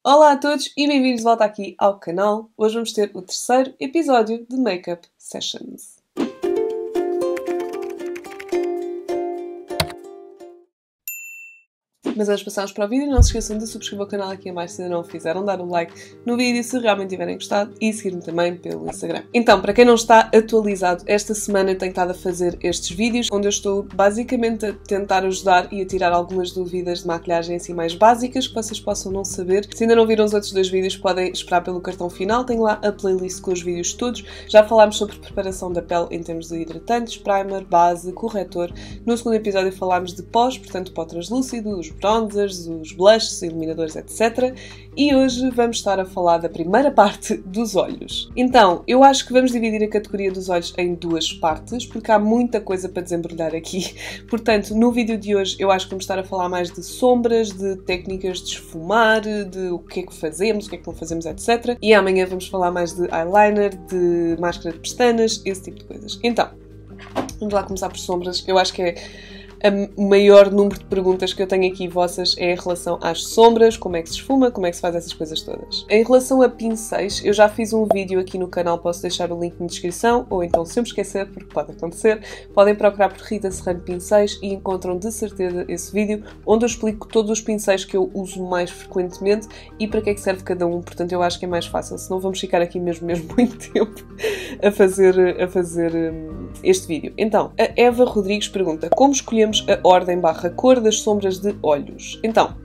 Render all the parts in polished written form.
Olá a todos e bem-vindos de volta aqui ao canal. Hoje vamos ter o terceiro episódio de Makeup Sessions. Mas antes de passarmos para o vídeo, não se esqueçam de subscrever o canal aqui em baixo se ainda não o fizeram, dar um like no vídeo se realmente tiverem gostado e seguir-me também pelo Instagram. Então, para quem não está atualizado, esta semana eu tenho estado a fazer estes vídeos onde eu estou basicamente a tentar ajudar e a tirar algumas dúvidas de maquilhagem assim mais básicas que vocês possam não saber. Se ainda não viram os outros dois vídeos, podem esperar pelo cartão final, tenho lá a playlist com os vídeos todos. Já falámos sobre preparação da pele em termos de hidratantes, primer, base, corretor. No segundo episódio falámos de pós, portanto pó translúcido, os bronzers, os blushes, iluminadores, etc. E hoje vamos estar a falar da primeira parte dos olhos. Então, eu acho que vamos dividir a categoria dos olhos em duas partes, porque há muita coisa para desembrulhar aqui. Portanto, no vídeo de hoje eu acho que vamos estar a falar mais de sombras, de técnicas de esfumar, de o que é que fazemos, o que é que não fazemos, etc. E amanhã vamos falar mais de eyeliner, de máscara de pestanas, esse tipo de coisas. Então, vamos lá começar por sombras. Eu acho que é o maior número de perguntas que eu tenho aqui vossas é em relação às sombras, como é que se esfuma, como é que se faz essas coisas todas. Em relação a pincéis, eu já fiz um vídeo aqui no canal, posso deixar o link na descrição, ou então se eu me esquecer, porque pode acontecer, podem procurar por Rita Serrano Pincéis e encontram de certeza esse vídeo, onde eu explico todos os pincéis que eu uso mais frequentemente e para que é que serve cada um, portanto eu acho que é mais fácil, senão vamos ficar aqui mesmo muito tempo a fazer este vídeo. Então, a Eva Rodrigues pergunta, como escolhemos a ordem / cor das sombras de olhos? Então,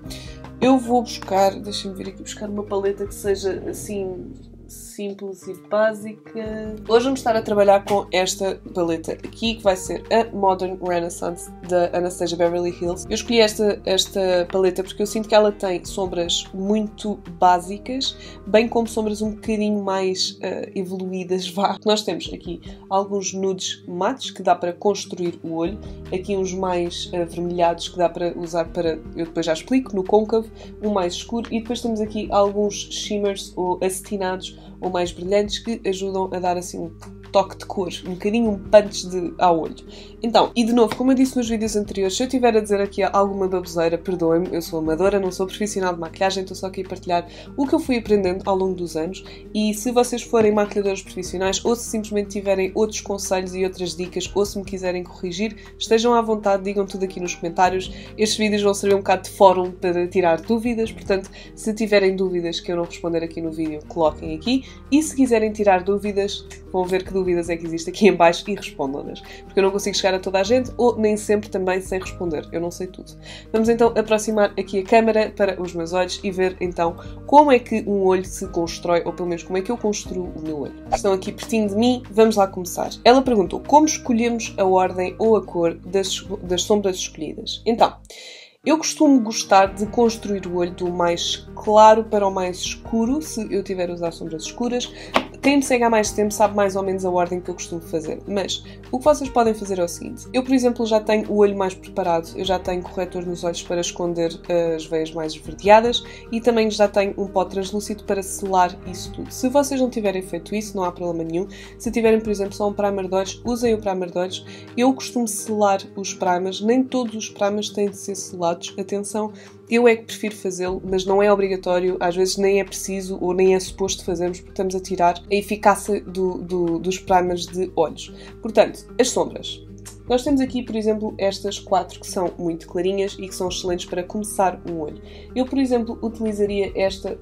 eu vou buscar, deixem-me vir aqui buscar uma paleta que seja assim simples e básica. Hoje vamos estar a trabalhar com esta paleta aqui, que vai ser a Modern Renaissance da Anastasia Beverly Hills. Eu escolhi esta paleta porque eu sinto que ela tem sombras muito básicas, bem como sombras um bocadinho mais evoluídas, vá. Nós temos aqui alguns nudes mates que dá para construir o olho, aqui uns mais avermelhados que dá para usar para, eu depois já explico, no côncavo, um mais escuro, e depois temos aqui alguns shimmers ou acetinados ou mais brilhantes que ajudam a dar assim um toque de cor, um bocadinho um punch ao olho. Então, e de novo, como eu disse nos vídeos anteriores, se eu estiver a dizer aqui alguma baboseira, perdoem-me, eu sou amadora, não sou profissional de maquilhagem, estou só aqui a partilhar o que eu fui aprendendo ao longo dos anos, e se vocês forem maquilhadores profissionais ou se simplesmente tiverem outros conselhos e outras dicas ou se me quiserem corrigir, estejam à vontade, digam tudo aqui nos comentários. Estes vídeos vão servir um bocado de fórum para tirar dúvidas, portanto, se tiverem dúvidas que eu não responder aqui no vídeo, coloquem aqui, e se quiserem tirar dúvidas, vão ver que dúvidas é que existe aqui em baixo e respondam-nas, porque eu não consigo chegar a toda a gente ou nem sempre também sem responder, eu não sei tudo. Vamos então aproximar aqui a câmera para os meus olhos e ver então como é que um olho se constrói, ou pelo menos como é que eu construo o meu olho. Estão aqui pertinho de mim, vamos lá começar. Ela perguntou como escolhemos a ordem ou a cor das sombras escolhidas. Então, eu costumo gostar de construir o olho do mais claro para o mais escuro, se eu tiver a usar sombras escuras. Quem me segue há mais tempo sabe mais ou menos a ordem que eu costumo fazer, mas o que vocês podem fazer é o seguinte. Eu, por exemplo, já tenho o olho mais preparado, eu já tenho corretor nos olhos para esconder as veias mais esverdeadas e também já tenho um pó translúcido para selar isso tudo. Se vocês não tiverem feito isso, não há problema nenhum. Se tiverem, por exemplo, só um primer de olhos, usem o primer de olhos. Eu costumo selar os primers, nem todos os primers têm de ser selados, atenção. Eu é que prefiro fazê-lo, mas não é obrigatório, às vezes nem é preciso ou nem é suposto fazermos, porque estamos a tirar a eficácia dos primers de olhos. Portanto, as sombras. Nós temos aqui, por exemplo, estas 4 que são muito clarinhas e que são excelentes para começar um olho. Eu, por exemplo, utilizaria esta,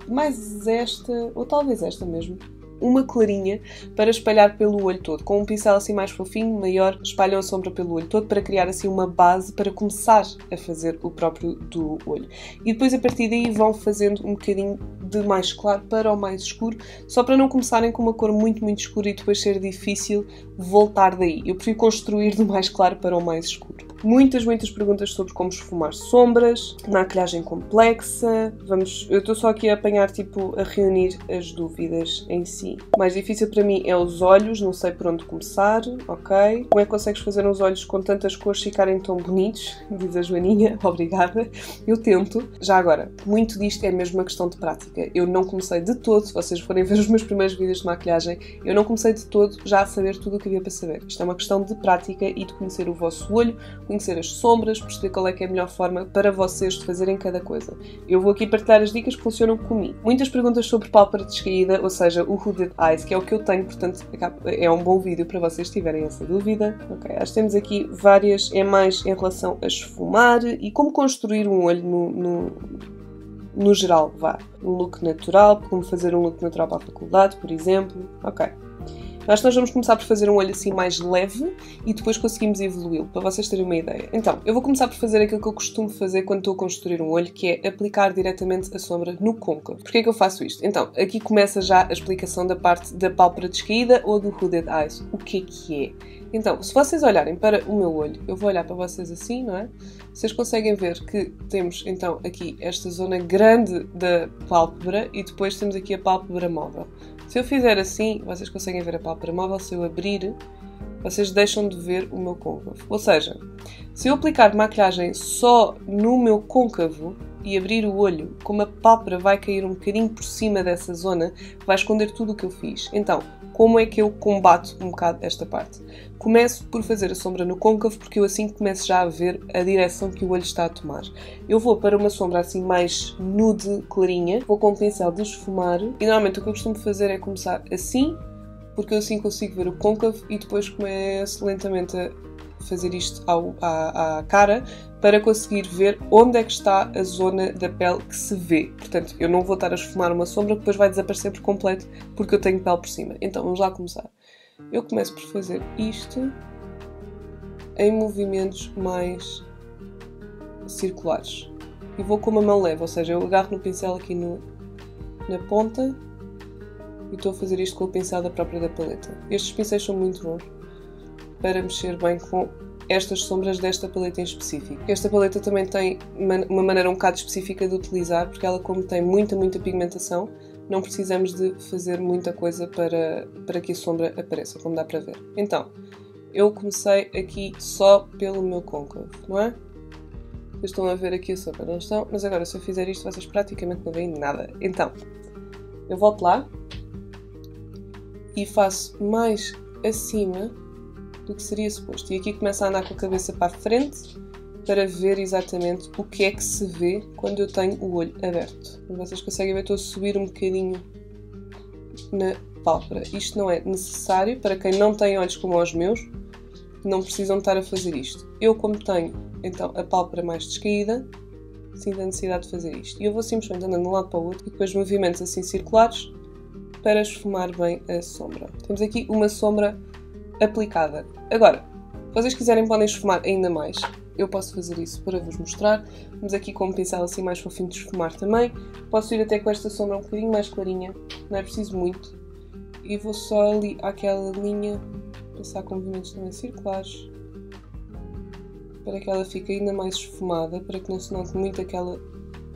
mais esta, ou talvez esta mesmo. Uma clarinha para espalhar pelo olho todo. Com um pincel assim mais fofinho, maior, espalham a sombra pelo olho todo para criar assim uma base para começar a fazer o próprio do olho. E depois a partir daí vão fazendo um bocadinho de mais claro para o mais escuro, só para não começarem com uma cor muito escura e depois ser difícil voltar daí. Eu prefiro construir do mais claro para o mais escuro. Muitas perguntas sobre como esfumar sombras, maquilhagem complexa. Eu estou só aqui a apanhar, a reunir as dúvidas em si. O mais difícil para mim é os olhos, não sei por onde começar, ok. Como é que consegues fazer os olhos com tantas cores ficarem tão bonitos? Diz a Joaninha, obrigada. Eu tento. Já agora, muito disto é mesmo uma questão de prática. Eu não comecei de todo, se vocês forem ver os meus primeiros vídeos de maquilhagem, eu não comecei de todo já a saber tudo o que havia para saber. Isto é uma questão de prática e de conhecer o vosso olho, conhecer as sombras, perceber qual é que é a melhor forma para vocês de fazerem cada coisa. Eu vou aqui partilhar as dicas que funcionam comigo. Muitas perguntas sobre pálpebra descaída, ou seja, o Hooded Eyes, que é o que eu tenho, portanto é um bom vídeo para vocês tiverem essa dúvida. Ok, acho que temos aqui várias, é mais em relação a esfumar e como construir um olho no geral, vá. Um look natural, como fazer um look natural para a faculdade, por exemplo. Ok. Acho que nós vamos começar por fazer um olho assim mais leve e depois conseguimos evoluí-lo, para vocês terem uma ideia. Então, eu vou começar por fazer aquilo que eu costumo fazer quando estou a construir um olho, que é aplicar diretamente a sombra no côncavo. Porquê é que eu faço isto? Então, aqui começa já a explicação da parte da pálpebra descaída ou do Hooded Eyes. O que é? Então, se vocês olharem para o meu olho, eu vou olhar para vocês assim, não é? Vocês conseguem ver que temos, então, aqui esta zona grande da pálpebra e depois temos aqui a pálpebra móvel. Se eu fizer assim, vocês conseguem ver a pálpebra móvel. Se eu abrir, vocês deixam de ver o meu côncavo. Ou seja, se eu aplicar maquilhagem só no meu côncavo e abrir o olho, como a pálpebra vai cair um bocadinho por cima dessa zona, vai esconder tudo o que eu fiz. Então, como é que eu combato um bocado esta parte? Começo por fazer a sombra no côncavo, porque eu assim começo já a ver a direção que o olho está a tomar. Eu vou para uma sombra assim mais nude, clarinha, vou com o pincel de esfumar, e normalmente o que eu costumo fazer é começar assim, porque eu assim consigo ver o côncavo, e depois começo lentamente a fazer isto à cara, para conseguir ver onde é que está a zona da pele que se vê. Portanto, eu não vou estar a esfumar uma sombra que depois vai desaparecer por completo porque eu tenho pele por cima. Então, vamos lá começar. Eu começo por fazer isto em movimentos mais circulares. E vou com uma mão leve, ou seja, eu agarro no pincel aqui na ponta e estou a fazer isto com o pincel da própria da paleta. Estes pincéis são muito bons para mexer bem com estas sombras desta paleta em específico. Esta paleta também tem uma maneira um bocado específica de utilizar, porque ela, como tem muita pigmentação, não precisamos de fazer muita coisa para que a sombra apareça, como dá para ver. Então, eu comecei aqui só pelo meu côncavo, não é? Vocês estão a ver aqui a sombra, não estão? Mas agora, se eu fizer isto, vocês praticamente não veem nada. Então, eu volto lá e faço mais acima do que seria suposto. E aqui começo a andar com a cabeça para a frente para ver exatamente o que é que se vê quando eu tenho o olho aberto. Como vocês conseguem ver, estou a subir um bocadinho na pálpebra. Isto não é necessário para quem não tem olhos como os meus, não precisam estar a fazer isto. Eu, como tenho então a pálpebra mais descaída, sinto a necessidade de fazer isto. E eu vou simplesmente andando de um lado para o outro e depois movimentos assim circulares para esfumar bem a sombra. Temos aqui uma sombra aplicada. Agora, se vocês quiserem podem esfumar ainda mais. Eu posso fazer isso para vos mostrar. Vamos aqui com um pincel assim mais fofinho de esfumar também. Posso ir até com esta sombra um bocadinho mais clarinha, não é preciso muito. E vou só ali àquela linha, passar com movimentos também circulares, para que ela fique ainda mais esfumada, para que não se note muito aquela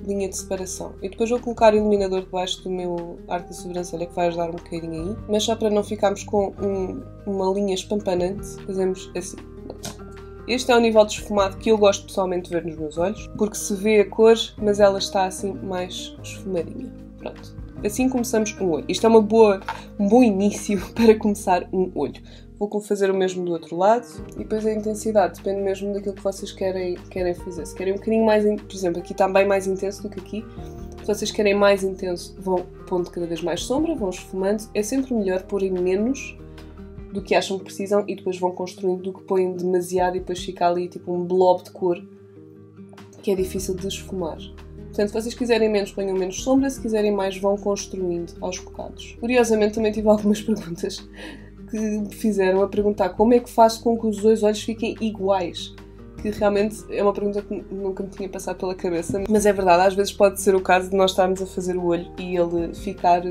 linha de separação. E depois vou colocar o iluminador debaixo do meu arco da sobrancelha, que vai ajudar um bocadinho aí. Mas só para não ficarmos com uma linha espampanante, fazemos assim. Este é o nível de esfumado que eu gosto pessoalmente de ver nos meus olhos, porque se vê a cor, mas ela está assim mais esfumadinha. Pronto. Assim começamos um olho. Isto é um bom início para começar um olho. Vou fazer o mesmo do outro lado e depois a intensidade depende mesmo daquilo que vocês querem fazer. Se querem um bocadinho mais, por exemplo, aqui está bem mais intenso do que aqui. Se vocês querem mais intenso, vão pondo cada vez mais sombra, vão esfumando. É sempre melhor porem menos do que acham que precisam e depois vão construindo do que põem demasiado e depois fica ali tipo um blob de cor que é difícil de esfumar. Portanto, se vocês quiserem menos, ponham menos sombra, se quiserem mais, vão construindo aos bocados. Curiosamente, também tive algumas perguntas que me fizeram a perguntar como é que faço com que os dois olhos fiquem iguais. Que realmente é uma pergunta que nunca me tinha passado pela cabeça, mas é verdade, às vezes pode ser o caso de nós estarmos a fazer o olho e ele ficar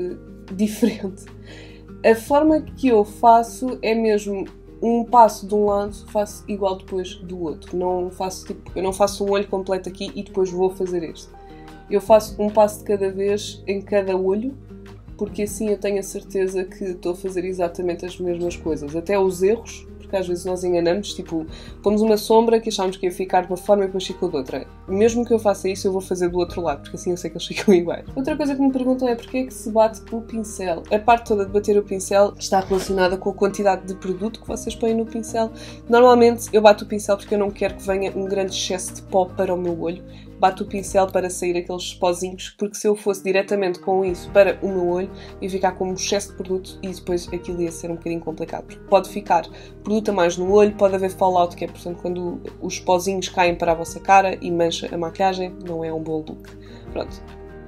diferente. A forma que eu faço é mesmo um passo de um lado, faço igual depois do outro. Eu não faço um olho completo aqui e depois vou fazer este. Eu faço um passo de cada vez em cada olho, porque assim eu tenho a certeza que estou a fazer exatamente as mesmas coisas. Até os erros, porque às vezes nós enganamos, tipo, pomos uma sombra que achámos que ia ficar de uma forma e depois ficou de outra. mesmo que eu faça isso, eu vou fazer do outro lado, porque assim eu sei que eles ficam iguais. Outra coisa que me perguntam é porque é que se bate o pincel. A parte toda de bater o pincel está relacionada com a quantidade de produto que vocês põem no pincel. Normalmente eu bato o pincel porque eu não quero que venha um grande excesso de pó para o meu olho. Bato o pincel para sair aqueles pozinhos, porque se eu fosse diretamente com isso para o meu olho, ia ficar com um excesso de produto e depois aquilo ia ser um bocadinho complicado. Porque pode ficar produto a mais no olho, pode haver fallout, que é, portanto, quando os pozinhos caem para a vossa cara e mancha a maquilhagem, não é um bom look. Pronto.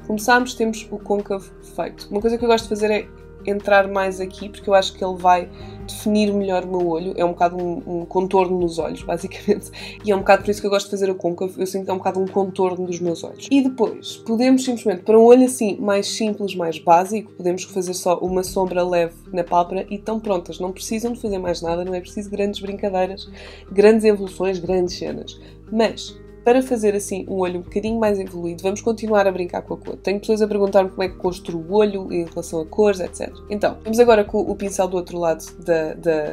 Começámos, temos o côncavo feito. Uma coisa que eu gosto de fazer é entrar mais aqui, porque eu acho que ele vai definir melhor o meu olho. É um bocado um contorno nos olhos, basicamente. E é um bocado por isso que eu gosto de fazer o côncavo. Eu sinto que é um bocado um contorno dos meus olhos. E depois, podemos simplesmente, para um olho assim, mais simples, mais básico, podemos fazer só uma sombra leve na pálpebra e estão prontas. Não precisam de fazer mais nada, não é preciso grandes brincadeiras, grandes evoluções, grandes cenas. Mas para fazer assim um olho um bocadinho mais evoluído, vamos continuar a brincar com a cor. Tenho pessoas a perguntar-me como é que construo o olho em relação a cores, etc. Então, vamos agora com o pincel do outro lado,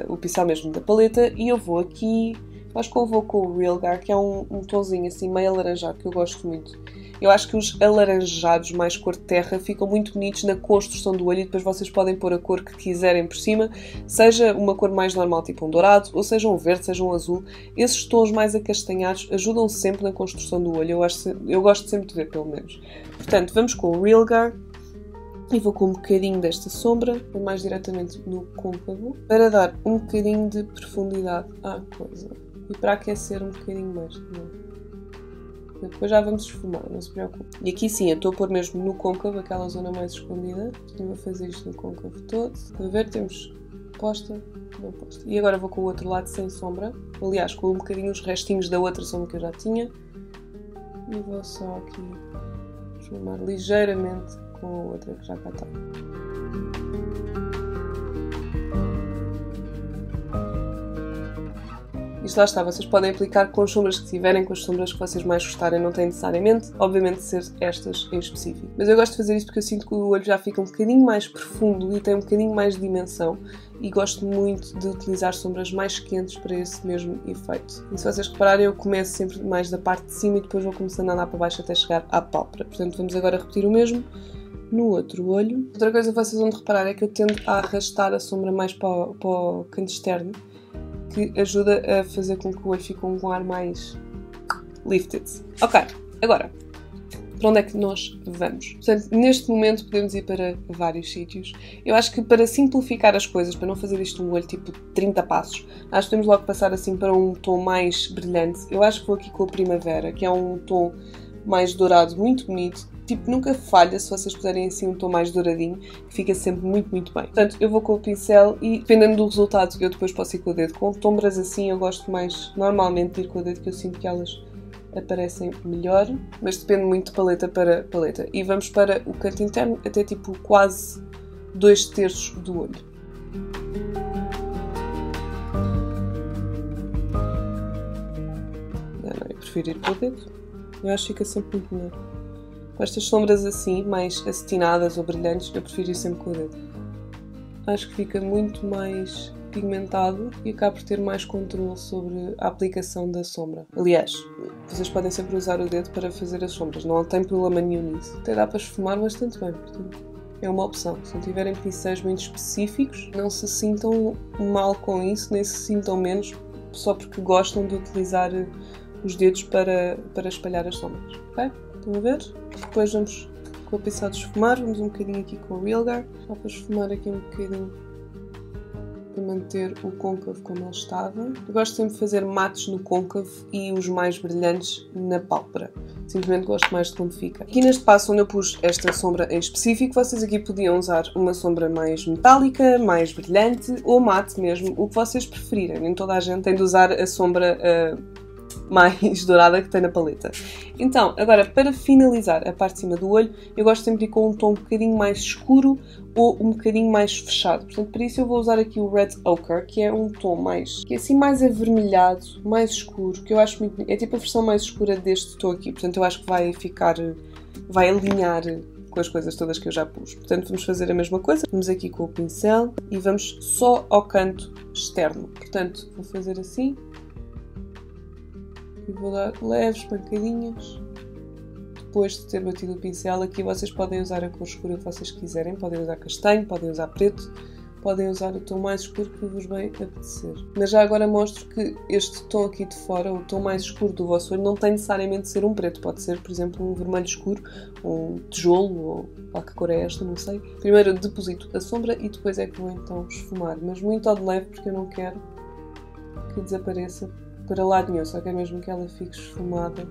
o pincel mesmo da paleta, e eu vou aqui, acho que eu vou com o Realgar, que é um tonzinho assim meio alaranjado, que eu gosto muito. Eu acho que os alaranjados mais cor de terra ficam muito bonitos na construção do olho e depois vocês podem pôr a cor que quiserem por cima, seja uma cor mais normal, tipo um dourado, ou seja um verde, seja um azul. Esses tons mais acastanhados ajudam sempre na construção do olho, eu gosto sempre de ver, pelo menos. Portanto, vamos com o Realgar e vou com um bocadinho desta sombra, mais diretamente no côncavo, para dar um bocadinho de profundidade à coisa e para aquecer um bocadinho mais. Depois já vamos esfumar, não se preocupe. E aqui sim, eu estou a pôr mesmo no côncavo, aquela zona mais escondida. Eu vou fazer isto no côncavo todo. A ver, temos posta, não posta. E agora vou com o outro lado sem sombra. Aliás, com um bocadinho os restinhos da outra sombra que eu já tinha. E vou só aqui esfumar ligeiramente com a outra que já cá está. Isto lá está, vocês podem aplicar com as sombras que tiverem, com as sombras que vocês mais gostarem, não tem necessariamente, obviamente, de ser estas em específico. Mas eu gosto de fazer isto porque eu sinto que o olho já fica um bocadinho mais profundo e tem um bocadinho mais de dimensão e gosto muito de utilizar sombras mais quentes para esse mesmo efeito. E se vocês repararem, eu começo sempre mais da parte de cima e depois vou começando a andar para baixo até chegar à pálpebra. Portanto, vamos agora repetir o mesmo no outro olho. Outra coisa que vocês vão reparar é que eu tendo a arrastar a sombra mais para o canto externo, que ajuda a fazer com que o olho fique com um ar mais lifted. Ok, agora, para onde é que nós vamos? Portanto, neste momento podemos ir para vários sítios. Eu acho que para simplificar as coisas, para não fazer isto um olho tipo 30 passos, acho que podemos logo passar assim para um tom mais brilhante. Eu acho que vou aqui com a Primavera, que é um tom mais dourado, muito bonito. Tipo, nunca falha se vocês puserem assim um tom mais douradinho, que fica sempre muito, muito bem. Portanto, eu vou com o pincel e, dependendo do resultado, eu depois posso ir com o dedo. Com sombras assim, eu gosto mais, normalmente, de ir com o dedo, que eu sinto que elas aparecem melhor, mas depende muito de paleta para paleta. E vamos para o canto interno, até tipo quase 2/3 do olho. Não, eu prefiro ir com o dedo. Eu acho que fica sempre muito melhor. Com estas sombras assim, mais acetinadas ou brilhantes, eu prefiro ir sempre com o dedo. Acho que fica muito mais pigmentado e acaba por ter mais controle sobre a aplicação da sombra. Aliás, vocês podem sempre usar o dedo para fazer as sombras, não tem problema nenhum nisso. Até dá para esfumar bastante bem, portanto, é uma opção. Se não tiverem pincéis muito específicos, não se sintam mal com isso, nem se sintam menos só porque gostam de utilizar os dedos para espalhar as sombras, ok? Estão a ver? Depois vamos com o pincel de esfumar, vamos um bocadinho aqui com o Realgar, só para esfumar aqui um bocadinho para manter o côncavo como ele estava. Eu gosto sempre de fazer mates no côncavo e os mais brilhantes na pálpebra. Simplesmente gosto mais de como fica. Aqui neste passo onde eu pus esta sombra em específico, vocês aqui podiam usar uma sombra mais metálica, mais brilhante ou mate mesmo, o que vocês preferirem. Nem toda a gente tem de usar a sombra mais dourada que tem na paleta. Então, agora para finalizar a parte de cima do olho, eu gosto sempre de ir com um tom um bocadinho mais escuro ou um bocadinho mais fechado. Portanto, para isso eu vou usar aqui o Red Ochre, que é um tom mais, que é assim mais avermelhado, mais escuro, que eu acho muito bonito. É tipo a versão mais escura deste tom aqui, portanto eu acho que vai alinhar com as coisas todas que eu já pus. Portanto, vamos fazer a mesma coisa. Vamos aqui com o pincel e vamos só ao canto externo. Portanto, vou fazer assim. E vou dar leves pancadinhas. Depois de ter batido o pincel, aqui vocês podem usar a cor escura que vocês quiserem. Podem usar castanho, podem usar preto, podem usar o tom mais escuro que vos bem apetecer. Mas já agora mostro que este tom aqui de fora, o tom mais escuro do vosso olho, não tem necessariamente de ser um preto. Pode ser, por exemplo, um vermelho escuro, ou um tijolo, ou lá que cor é esta, não sei. Primeiro eu deposito a sombra e depois é que vou então esfumar. Mas muito ao de leve, porque eu não quero que desapareça para lado nenhum. Só quero mesmo que ela fique esfumada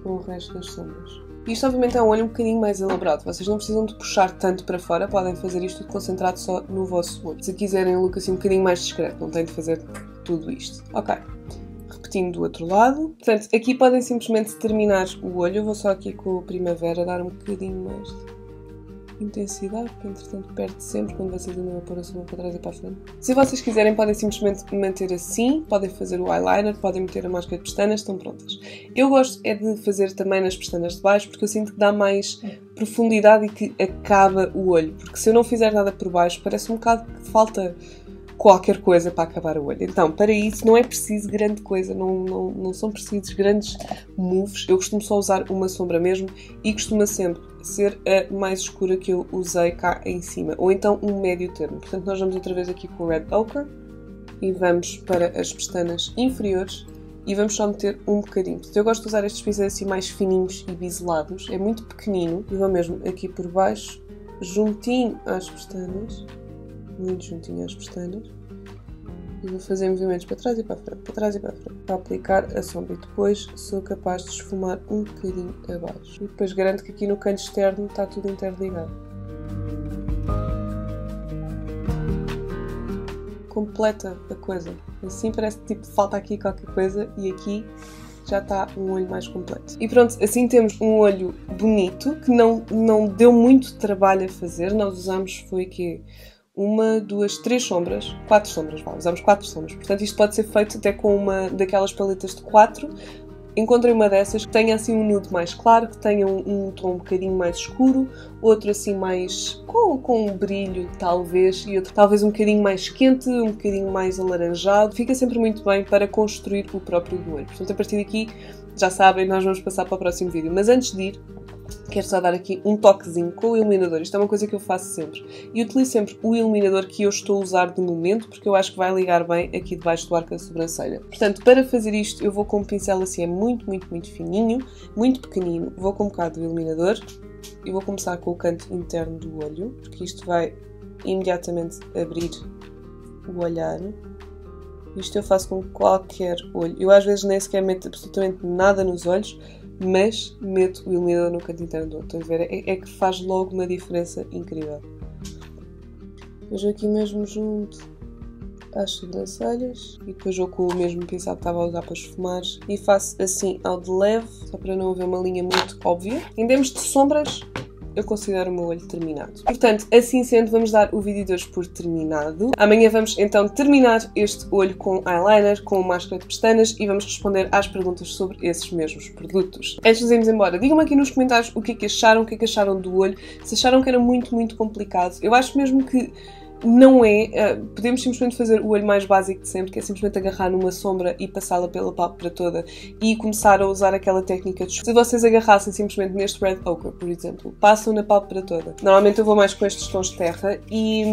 com o resto das sombras. Isto obviamente é um olho um bocadinho mais elaborado. Vocês não precisam de puxar tanto para fora, podem fazer isto concentrado só no vosso olho. Se quiserem um look assim um bocadinho mais discreto, não têm de fazer tudo isto. Ok. Repetindo do outro lado. Portanto, aqui podem simplesmente terminar o olho. Eu vou só aqui com o Primavera dar um bocadinho mais de intensidade, porque entretanto perde sempre quando vocês andam a pôr a sombra para trás e para a frente. Se vocês quiserem, podem simplesmente manter assim, podem fazer o eyeliner, podem meter a máscara de pestanas, estão prontas. Eu gosto é de fazer também nas pestanas de baixo, porque eu sinto que dá mais profundidade e que acaba o olho, porque se eu não fizer nada por baixo, parece um bocado que falta qualquer coisa para acabar o olho. Então, para isso não é preciso grande coisa, não são precisos grandes moves. Eu costumo só usar uma sombra mesmo e costuma sempre ser a mais escura que eu usei cá em cima, ou então um médio termo. Portanto, nós vamos outra vez aqui com o Red Ochre e vamos para as pestanas inferiores e vamos só meter um bocadinho. Portanto, eu gosto de usar estes pincéis assim mais fininhos e biselados, é muito pequenino, e vou mesmo aqui por baixo, juntinho às pestanas, muito juntinho às pestanas, e vou fazer movimentos para trás e para a frente, para trás e para a frente, para aplicar a sombra, e depois sou capaz de esfumar um bocadinho abaixo. E depois garanto que aqui no canto externo está tudo interligado. Completa a coisa. Assim parece que tipo, falta aqui qualquer coisa e aqui já está um olho mais completo. E pronto, assim temos um olho bonito, que não deu muito trabalho a fazer. Nós usamos, foi que 1, 2, 3 sombras, 4 sombras, usamos 4 sombras. Portanto, isto pode ser feito até com uma daquelas paletas de 4. Encontrei uma dessas que tenha assim um nude mais claro, que tenha um tom um bocadinho mais escuro, outro assim mais com um brilho, talvez, e outro talvez um bocadinho mais quente, um bocadinho mais alaranjado. Fica sempre muito bem para construir o próprio olho. Portanto, a partir daqui, já sabem, nós vamos passar para o próximo vídeo. Mas antes de ir, quero só dar aqui um toquezinho com o iluminador. Isto é uma coisa que eu faço sempre. E utilizo sempre o iluminador que eu estou a usar de momento, porque eu acho que vai ligar bem aqui debaixo do arco da sobrancelha. Portanto, para fazer isto, eu vou com um pincel assim, é muito fininho, muito pequenino. Vou com um bocado do iluminador e vou começar com o canto interno do olho, porque isto vai imediatamente abrir o olhar. Isto eu faço com qualquer olho. Eu às vezes nem sequer meto absolutamente nada nos olhos, mas meto o iluminador no canto interno do olho. Estão a ver? É que faz logo uma diferença incrível. Depois aqui mesmo junto às sobrancelhas e depois vou com o mesmo pincel que estava a usar para esfumar e faço assim ao de leve, só para não haver uma linha muito óbvia. Em termos de sombras, eu considero o meu olho terminado. Portanto, assim sendo, vamos dar o vídeo de hoje por terminado. Amanhã vamos então terminar este olho com eyeliner, com máscara de pestanas e vamos responder às perguntas sobre esses mesmos produtos. Antes de irmos embora, digam-me aqui nos comentários o que é que acharam do olho, se acharam que era muito complicado. Eu acho mesmo que não é, podemos simplesmente fazer o olho mais básico de sempre, que é simplesmente agarrar numa sombra e passá-la pela pálpebra toda e começar a usar aquela técnica de... Se vocês agarrassem simplesmente neste Red Ochre, por exemplo, passam na pálpebra toda. Normalmente eu vou mais com estes tons de terra e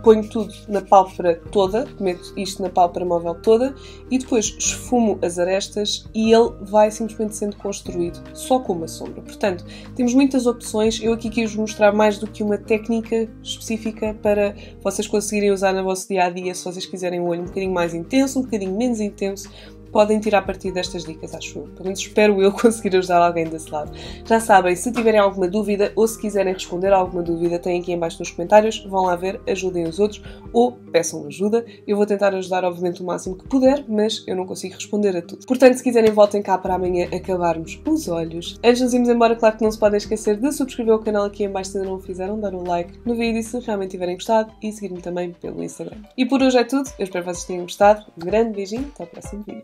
ponho tudo na pálpebra toda, meto isto na pálpebra móvel toda e depois esfumo as arestas e ele vai simplesmente sendo construído só com uma sombra. Portanto, temos muitas opções. Eu aqui quis mostrar mais do que uma técnica específica para vocês conseguirem usar no vosso dia-a-dia. Se vocês quiserem um olho um bocadinho mais intenso, um bocadinho menos intenso, podem tirar partido destas dicas, acho eu. Pelo menos espero eu conseguir ajudar alguém desse lado. Já sabem, se tiverem alguma dúvida ou se quiserem responder a alguma dúvida, têm aqui em baixo nos comentários, vão lá ver, ajudem os outros ou peçam ajuda. Eu vou tentar ajudar, obviamente, o máximo que puder, mas eu não consigo responder a tudo. Portanto, se quiserem, voltem cá para amanhã acabarmos os olhos. Antes de nos irmos embora, claro que não se podem esquecer de subscrever o canal aqui em baixo se ainda não o fizeram, dar um like no vídeo se realmente tiverem gostado e seguir-me também pelo Instagram. E por hoje é tudo, eu espero que vocês tenham gostado. Um grande beijinho, até ao próximo vídeo.